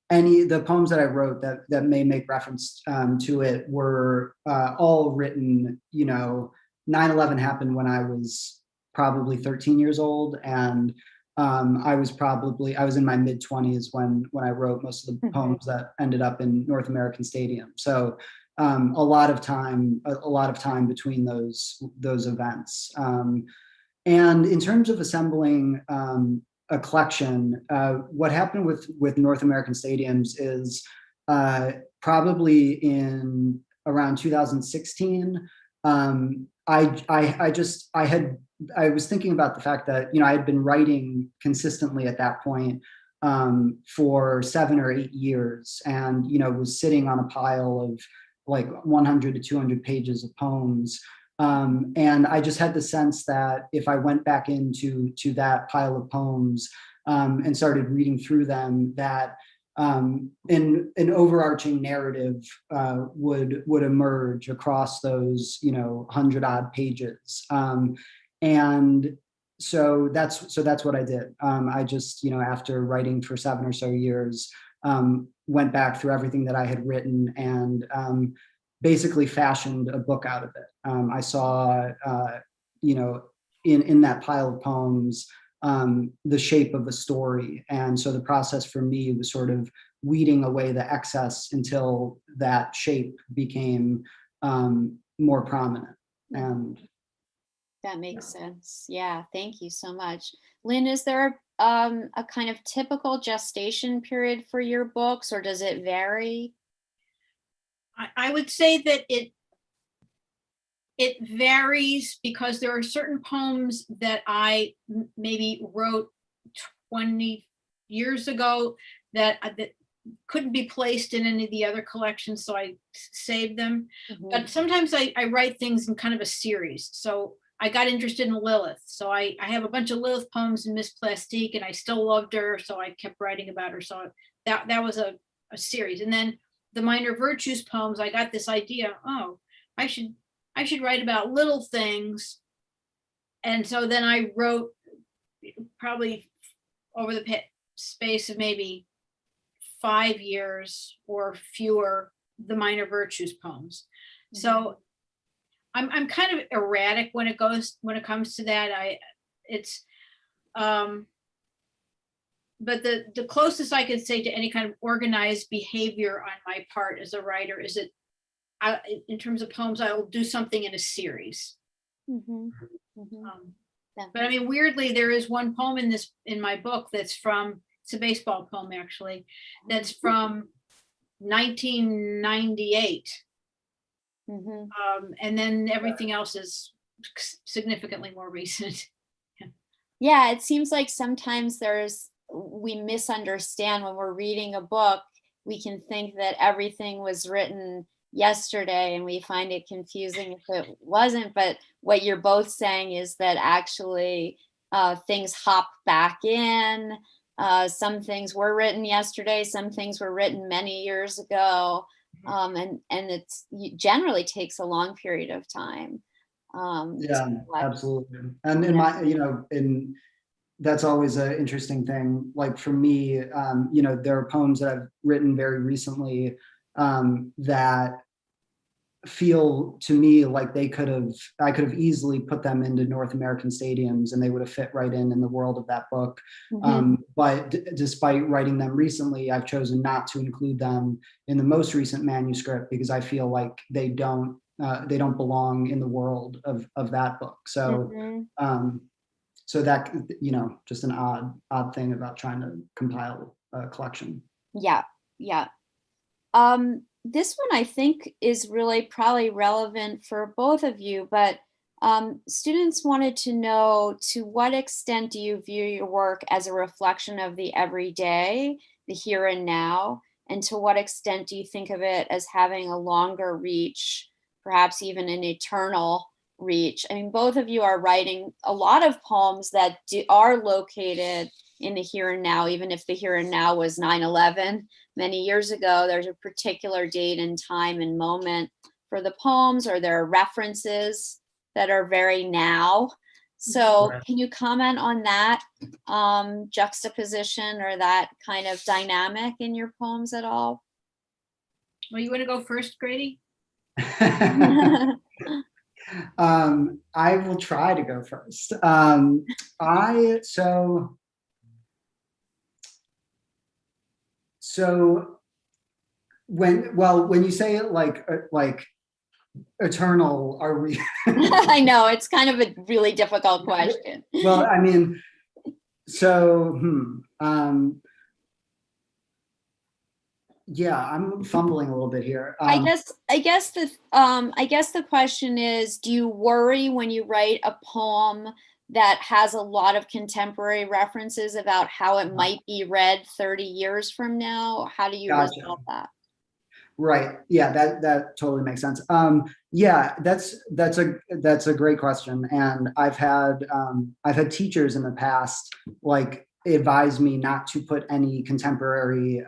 the poems that I wrote that may make reference to it were all written, 9/11 happened when I was probably 13 years old, and I was in my mid-20s when I wrote most of the poems that ended up in North American Stadium. So a lot of time between those events. And in terms of assembling a collection, what happened with North American Stadiums is probably in around 2016. I was thinking about the fact that, I had been writing consistently at that point for 7 or 8 years, and, was sitting on a pile of like 100 to 200 pages of poems. And I just had the sense that if I went back into that pile of poems and started reading through them, that an overarching narrative would emerge across those 100-odd pages. And so that's what I did. I just, after writing for 7 or so years, went back through everything that I had written and basically fashioned a book out of it. I saw, in that pile of poems, the shape of a story. And so the process for me was sort of weeding away the excess until that shape became more prominent. And that makes sense. Yeah, thank you so much. Lynn, is there a kind of typical gestation period for your books, or does it vary? I would say that it varies, because there are certain poems that I maybe wrote 20 years ago that couldn't be placed in any of the other collections, so I saved them. But sometimes I write things in kind of a series. So I got interested in Lilith. So I have a bunch of Lilith poems in Miss Plastique, and I still loved her, so I kept writing about her. So that was a series. And then the Minor Virtues poems, I got this idea, I should write about little things. And so then I wrote, probably over the space of maybe 5 years or fewer, the Minor Virtues poems. So I'm kind of erratic when it comes to that. But the closest I could say to any kind of organized behavior on my part as a writer is that in terms of poems, I will do something in a series. But I mean, weirdly, there is one poem in my book that's it's a baseball poem actually, that's from 1998. And then everything else is significantly more recent. Yeah, it seems like sometimes we misunderstand when we're reading a book. We can think that everything was written yesterday, and we find it confusing if it wasn't. But what you're both saying is that actually things hop back in. Some things were written yesterday, some things were written many years ago. And it generally takes a long period of time. Yeah, absolutely. And in my, that's always an interesting thing. Like for me, there are poems that I've written very recently that feel to me like I could have easily put them into North American stadiums and they would have fit right in the world of that book. But despite writing them recently, I've chosen not to include them in the most recent manuscript because I feel like they don't belong in the world of that book. So so that, just an odd thing about trying to compile a collection. Yeah. This one I think is really probably relevant for both of you, but students wanted to know, to what extent do you view your work as a reflection of the everyday, the here and now, and to what extent do you think of it as having a longer reach, perhaps even an eternal reach? I mean, both of you are writing a lot of poems that are located in the here and now, even if the here and now was 9/11 many years ago. There's a particular date and time and moment for the poems, or there are references that are very now. So can you comment on that juxtaposition or that kind of dynamic in your poems at all? Well, you want to go first, Grady? I will try to go first. So when you say it like eternal, are we? I know, it's kind of a really difficult question. Well, I mean, so Yeah, I'm fumbling a little bit here. I guess the question is, do you worry when you write a poem that has a lot of contemporary references about how it might be read 30 years from now? How do you Gotcha. resolve that? Right. Yeah, that totally makes sense. Yeah, that's a great question. And I've had teachers in the past like advise me not to put any contemporary,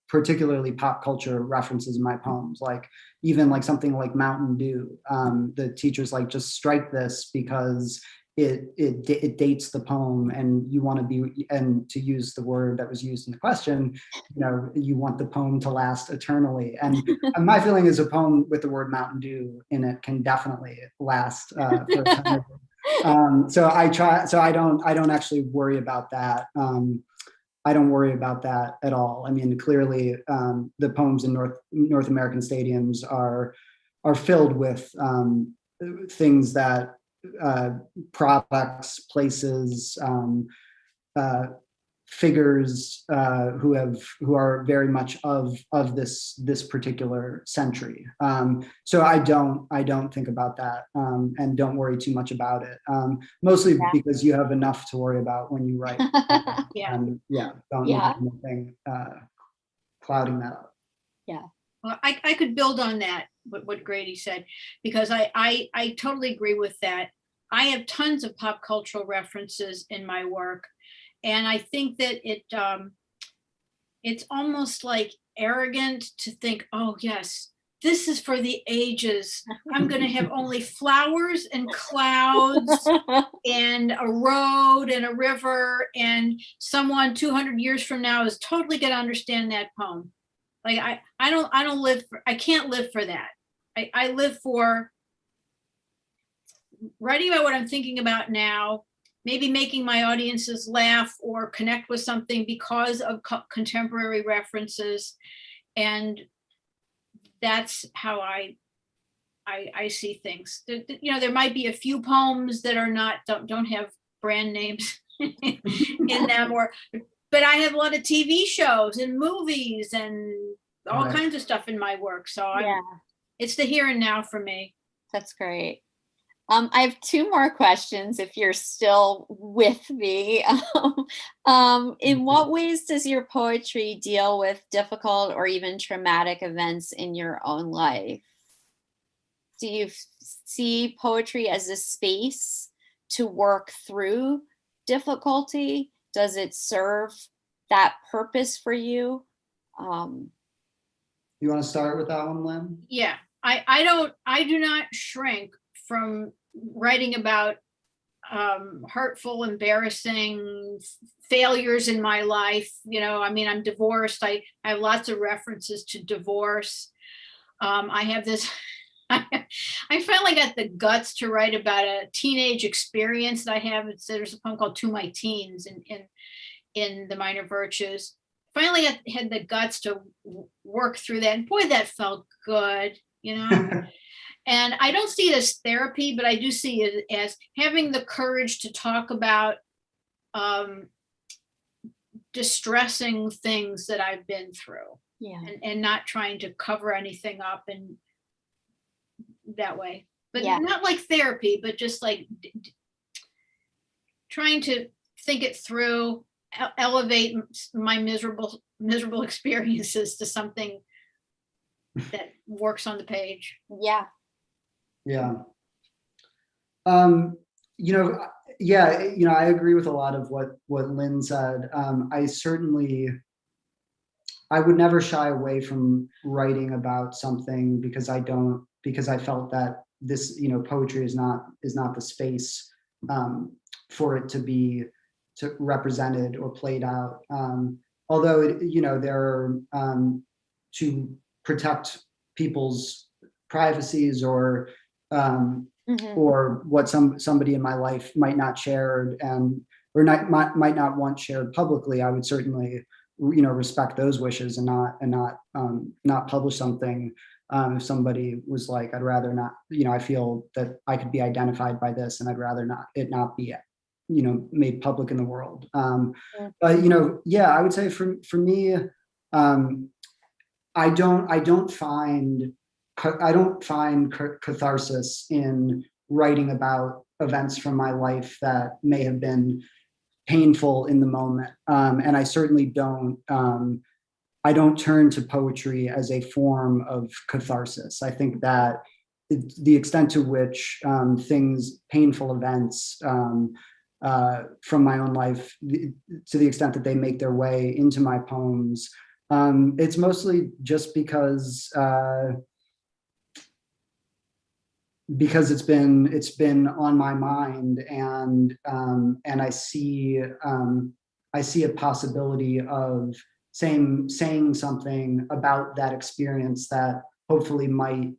particularly pop culture references in my poems. Like even like something like Mountain Dew. The teachers like just strike this because it dates the poem, and you want to be, and to use the word that was used in the question, you want the poem to last eternally. And my feeling is a poem with the word Mountain Dew in it can definitely last for eternity. So I don't actually worry about that. I don't worry about that at all. I mean, clearly, the poems in North American stadiums are filled with things that products, places, figures who are very much of this particular century. So I don't think about that, and don't worry too much about it. Mostly because you have enough to worry about when you write. Don't need anything clouding that up. Yeah. Well, I could build on that, what Grady said, because I totally agree with that. I have tons of pop cultural references in my work. And I think that it's almost like arrogant to think, oh yes, this is for the ages. I'm going to have only flowers and clouds and a road and a river, and someone 200 years from now is totally going to understand that poem. Like I can't live for that. I live for writing about what I'm thinking about now, maybe making my audiences laugh or connect with something because of contemporary references. And that's how I see things. There might be a few poems that are don't have brand names in them, but I have a lot of TV shows and movies and all kinds of stuff in my work. So it's the here and now for me. That's great. I have two more questions if you're still with me. In what ways does your poetry deal with difficult or even traumatic events in your own life? Do you see poetry as a space to work through difficulty? Does it serve that purpose for you? You want to start with that one, Lynn? Yeah, I do not shrink from writing about hurtful, embarrassing failures in my life. I'm divorced. I have lots of references to divorce. I have this, I finally got the guts to write about a teenage experience that I have. There's a poem called To My Teens in the Minor Virtues. Finally had the guts to work through that. And boy, that felt good, And I don't see it as therapy, but I do see it as having the courage to talk about distressing things that I've been through, and not trying to cover anything up in that way. But not like therapy, but just like trying to think it through, elevate my miserable experiences to something that works on the page. Yeah. I agree with a lot of what Lynn said. I would never shy away from writing about something because I felt that this, poetry is not the space for it to be represented or played out. Although there are to protect people's privacies or what somebody in my life might not share or might not want shared publicly, I would certainly respect those wishes and not publish something if somebody was like, I'd rather not, I feel that I could be identified by this and I'd rather not be made public in the world. But I would say for me, I don't find catharsis in writing about events from my life that may have been painful in the moment. And I certainly I don't turn to poetry as a form of catharsis. I think that the extent to which painful events from my own life, to the extent that they make their way into my poems, it's mostly just because it's been on my mind, and I see a possibility of saying something about that experience that hopefully might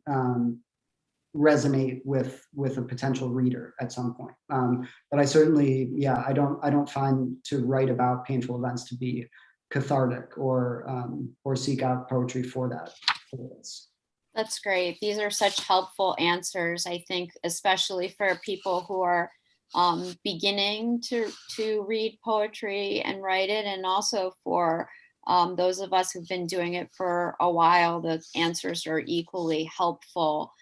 resonate with a potential reader at some point. But I certainly, I don't find to write about painful events to be cathartic or seek out poetry for that purpose. That's great. These are such helpful answers, I think, especially for people who are beginning to read poetry and write it, and also for those of us who've been doing it for a while. The answers are equally helpful.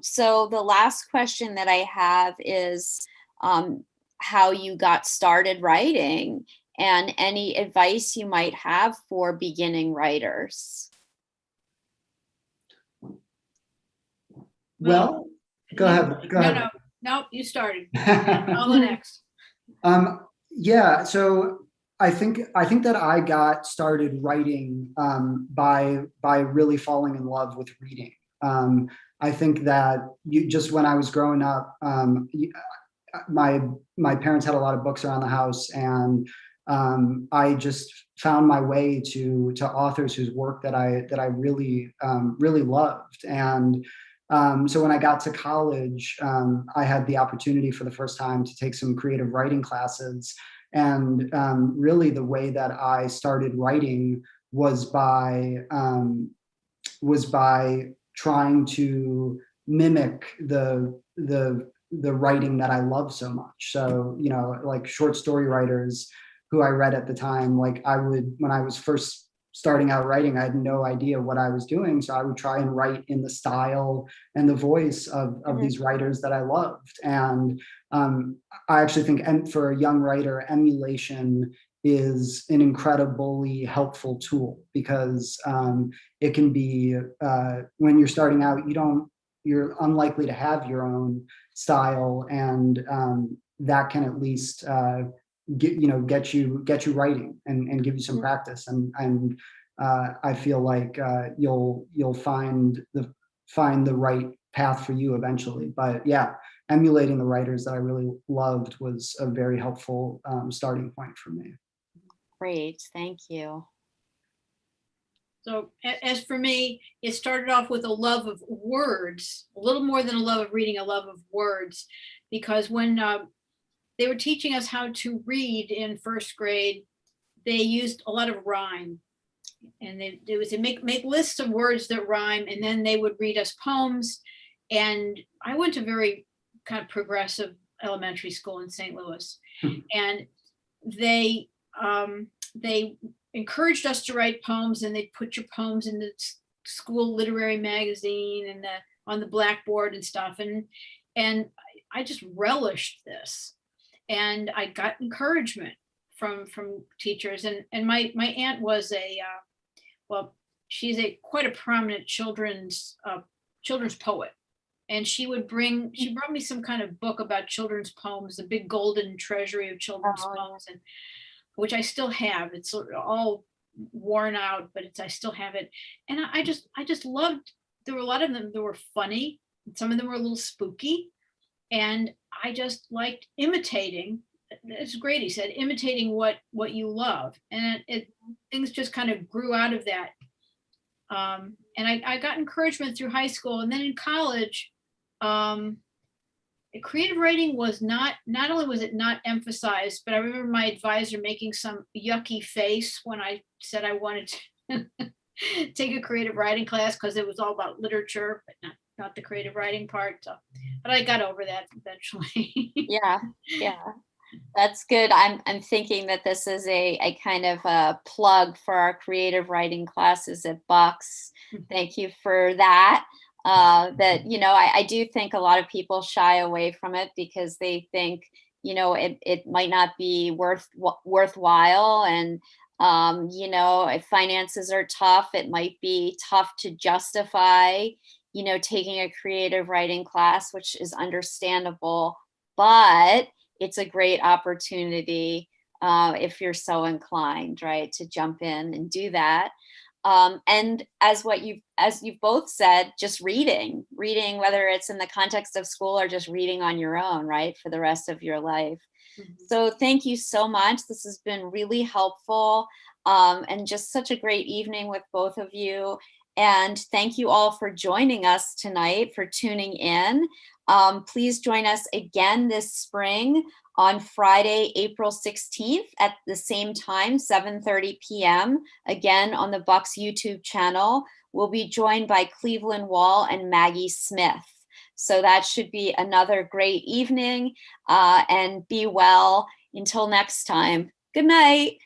So the last question that I have is how you got started writing, and any advice you might have for beginning writers. Well, go ahead. No, you started. I'll go next. Yeah, so I think that I got started writing by really falling in love with reading. I think that just when I was growing up, my parents had a lot of books around the house, and I just found my way to authors whose work that I really loved. And so when I got to college, I had the opportunity for the first time to take some creative writing classes. And really the way that I started writing was by trying to mimic the writing that I love so much. So, like short story writers who I read at the time, like when I was first starting out writing, I had no idea what I was doing. So I would try and write in the style and the voice of these writers that I loved. And I actually think for a young writer, emulation is an incredibly helpful tool, because it can be, when you're starting out, you're unlikely to have your own style, and that can at least get you writing and give you some practice, and I feel like you'll find the right path for you eventually. But yeah, emulating the writers that I really loved was a very helpful starting point for me. Great, thank you. So as for me, it started off with a love of words, a little more than a love of reading, a love of words, because when they were teaching us how to read in first grade, they used a lot of rhyme, and they would say make lists of words that rhyme, and then they would read us poems. And I went to very kind of progressive elementary school in St. Louis, and they encouraged us to write poems, and they'd put your poems in the school literary magazine and on the blackboard and stuff, and I just relished this. And I got encouragement from teachers, and my aunt was she's quite a prominent children's poet, and she brought me some kind of book about children's poems, a big golden treasury of children's poems, and which I still have. It's sort of all worn out, but I still have it. And I just loved. There were a lot of them that were funny, some of them were a little spooky. And I just liked imitating, as Grady said, imitating what you love. And things just kind of grew out of that. And I got encouragement through high school. And then in college, creative writing was not only was it not emphasized, but I remember my advisor making some yucky face when I said I wanted to take a creative writing class, because it was all about literature, but not the creative writing part. So, but I got over that eventually. Yeah. That's good. I'm thinking that this is a kind of a plug for our creative writing classes at Bucks. Thank you for that. That, I do think a lot of people shy away from it because they think, it might not be worthwhile. And, if finances are tough, it might be tough to justify, taking a creative writing class, which is understandable. But it's a great opportunity if you're so inclined, right, to jump in and do that. And as you've both said, just reading, whether it's in the context of school or just reading on your own, right, for the rest of your life. So thank you so much. This has been really helpful, and just such a great evening with both of you. And thank you all for joining us tonight, for tuning in. Please join us again this spring on Friday, April 16th at the same time, 7:30 p.m., again on the Bucks YouTube channel. We'll be joined by Cleveland Wall and Maggie Smith. So that should be another great evening, and be well until next time. Good night.